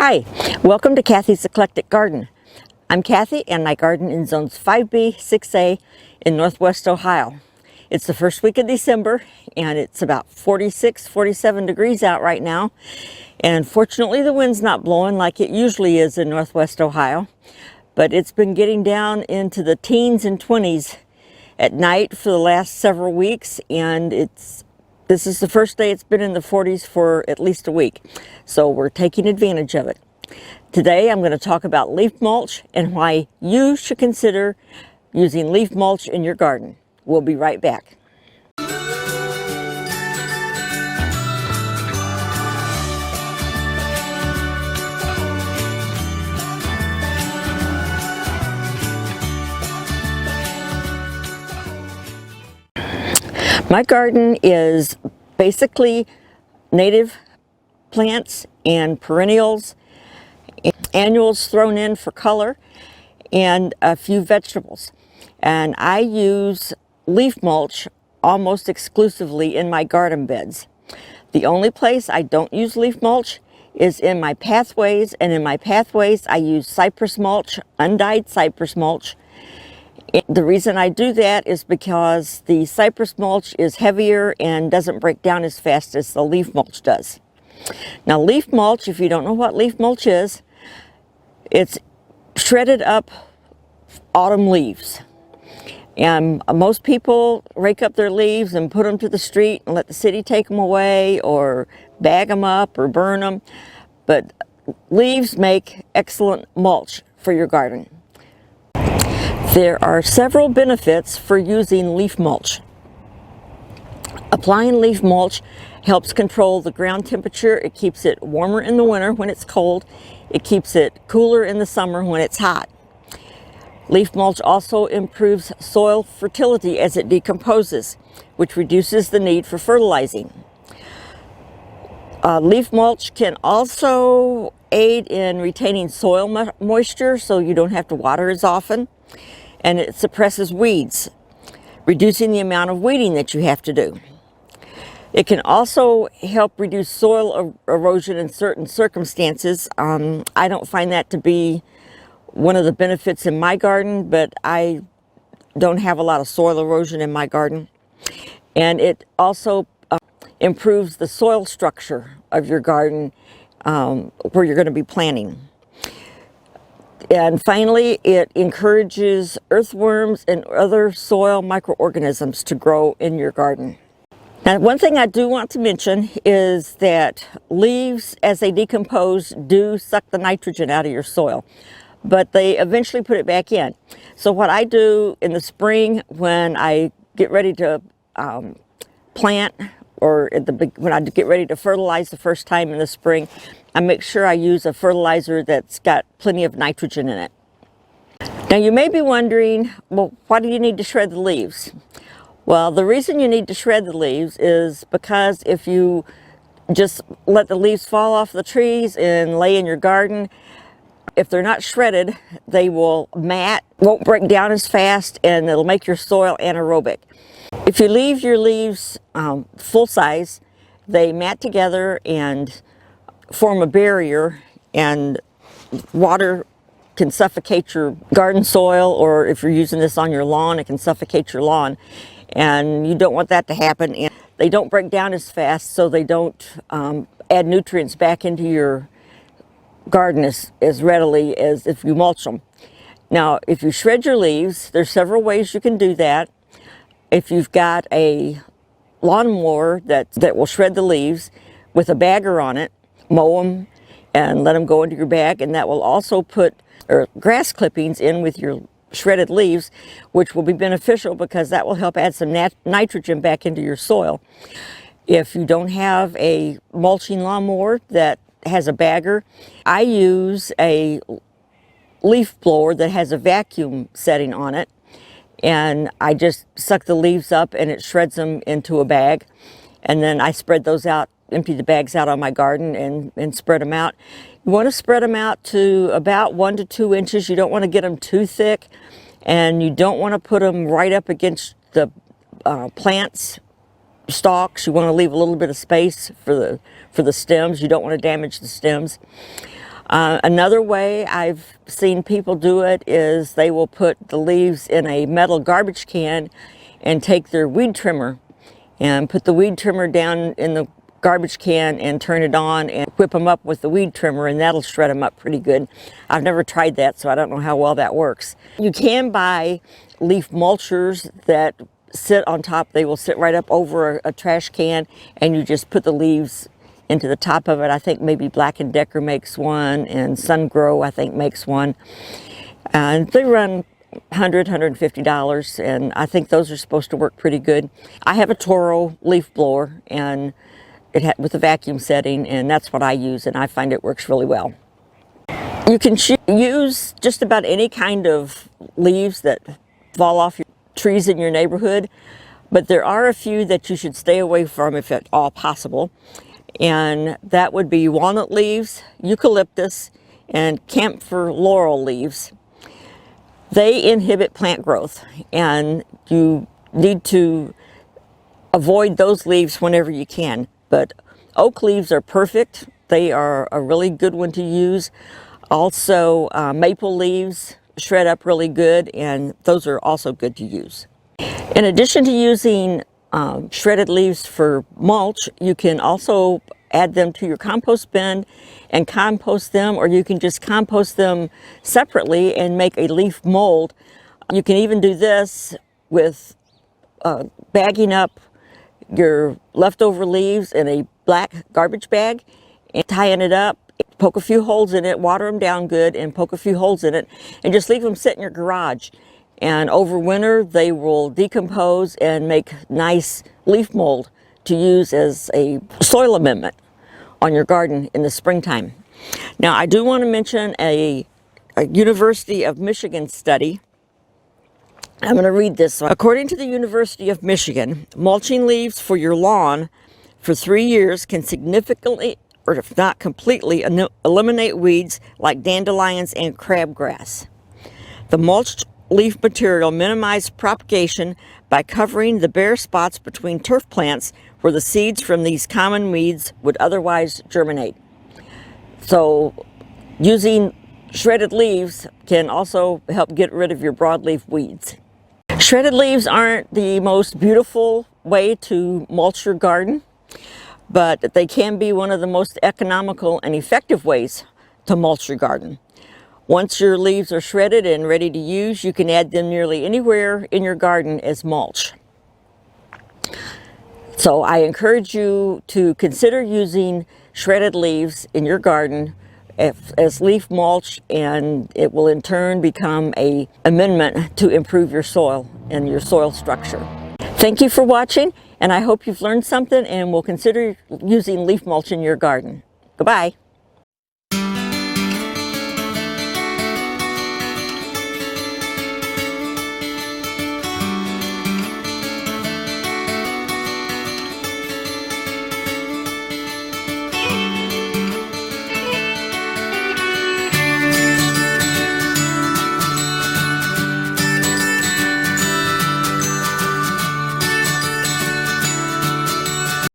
Hi, welcome to Cathy's Eclectic Garden. I'm Cathy and I garden in zones 5B, 6A in Northwest Ohio. It's the first week of December and it's about 46, 47 degrees out right now. And fortunately the wind's not blowing like it usually is in Northwest Ohio. But it's been getting down into the teens and 20s at night for the last several weeks, and this is the first day it's been in the 40s for at least a week. So we're taking advantage of it. Today I'm going to talk about leaf mulch and why you should consider using leaf mulch in your garden. We'll be right back. My garden is basically native plants and perennials, annuals thrown in for color, and a few vegetables. And I use leaf mulch almost exclusively in my garden beds. The only place I don't use leaf mulch is in my pathways, and in my pathways I use cypress mulch, undyed cypress mulch. The reason I do that is because the cypress mulch is heavier and doesn't break down as fast as the leaf mulch does. Now leaf mulch, if you don't know what leaf mulch is, it's shredded up autumn leaves. And most people rake up their leaves and put them to the street and let the city take them away or bag them up or burn them. But leaves make excellent mulch for your garden. There are several benefits for using leaf mulch. Applying leaf mulch helps control the ground temperature. It keeps it warmer in the winter when it's cold. It keeps it cooler in the summer when it's hot. Leaf mulch also improves soil fertility as it decomposes, which reduces the need for fertilizing. Leaf mulch can also aid in retaining soil moisture so you don't have to water as often. And it suppresses weeds, reducing the amount of weeding that you have to do. It can also help reduce soil erosion in certain circumstances. I don't find that to be one of the benefits in my garden, but I don't have a lot of soil erosion in my garden. And it also improves the soil structure of your garden where you're going to be planting. And finally, it encourages earthworms and other soil microorganisms to grow in your garden. Now, one thing I do want to mention is that leaves, as they decompose, do suck the nitrogen out of your soil, but they eventually put it back in. So what I do in the spring when I get ready to plant, or when I get ready to fertilize the first time in the spring, I make sure I use a fertilizer that's got plenty of nitrogen in it. Now you may be wondering, well, why do you need to shred the leaves? Well, the reason you need to shred the leaves is because if you just let the leaves fall off the trees and lay in your garden, if they're not shredded, they will mat, won't break down as fast, and it'll make your soil anaerobic. If you leave your leaves full size, they mat together and form a barrier, and water can suffocate your garden soil, or if you're using this on your lawn, it can suffocate your lawn. And you don't want that to happen. And they don't break down as fast, so they don't add nutrients back into your garden as readily as if you mulch them. Now, if you shred your leaves, there's several ways you can do that. If you've got a lawnmower that will shred the leaves with a bagger on it, mow them and let them go into your bag, and that will also put grass clippings in with your shredded leaves, which will be beneficial because that will help add some nitrogen back into your soil. If you don't have a mulching lawnmower that has a bagger, I use a leaf blower that has a vacuum setting on it, and I just suck the leaves up and it shreds them into a bag, and then I spread those out, empty the bags out on my garden and spread them out. You want to spread them out to about 1 to 2 inches. You don't want to get them too thick, and you don't want to put them right up against the plants stalks. You want to leave a little bit of space for the stems. You don't want to damage the stems. Another way I've seen people do it is they will put the leaves in a metal garbage can and take their weed trimmer and put the weed trimmer down in the garbage can and turn it on and whip them up with the weed trimmer, and that'll shred them up pretty good. I've never tried that, so I don't know how well that works. You can buy leaf mulchers that sit on top. They will sit right up over a trash can, and you just put the leaves into the top of it. I think maybe Black & Decker makes one, and Sungrow I think makes one. And they run $100, $150, and I think those are supposed to work pretty good. I have a Toro leaf blower, and with a vacuum setting, and that's what I use, and I find it works really well. You can use just about any kind of leaves that fall off your trees in your neighborhood, but there are a few that you should stay away from if at all possible. And that would be walnut leaves, eucalyptus, and camphor laurel leaves. They inhibit plant growth, and you need to avoid those leaves whenever you can. But oak leaves are perfect. They are a really good one to use. Also, maple leaves shred up really good, and those are also good to use. In addition to using shredded leaves for mulch, you can also add them to your compost bin and compost them, or you can just compost them separately and make a leaf mold. You can even do this with bagging up your leftover leaves in a black garbage bag and tying it up, poke a few holes in it, water them down good and poke a few holes in it, and just leave them sit in your garage. And over winter they will decompose and make nice leaf mold to use as a soil amendment on your garden in the springtime. Now, I do want to mention a University of Michigan study. I'm going to read this. According to the University of Michigan, mulching leaves for your lawn for 3 years can significantly, or if not completely, eliminate weeds like dandelions and crabgrass. The mulched leaf material minimizes propagation by covering the bare spots between turf plants where the seeds from these common weeds would otherwise germinate. So using shredded leaves can also help get rid of your broadleaf weeds. Shredded leaves aren't the most beautiful way to mulch your garden, but they can be one of the most economical and effective ways to mulch your garden. Once your leaves are shredded and ready to use, you can add them nearly anywhere in your garden as mulch. So I encourage you to consider using shredded leaves in your garden as leaf mulch, and it will in turn become an amendment to improve your soil and your soil structure. Thank you for watching, and I hope you've learned something and will consider using leaf mulch in your garden. Goodbye.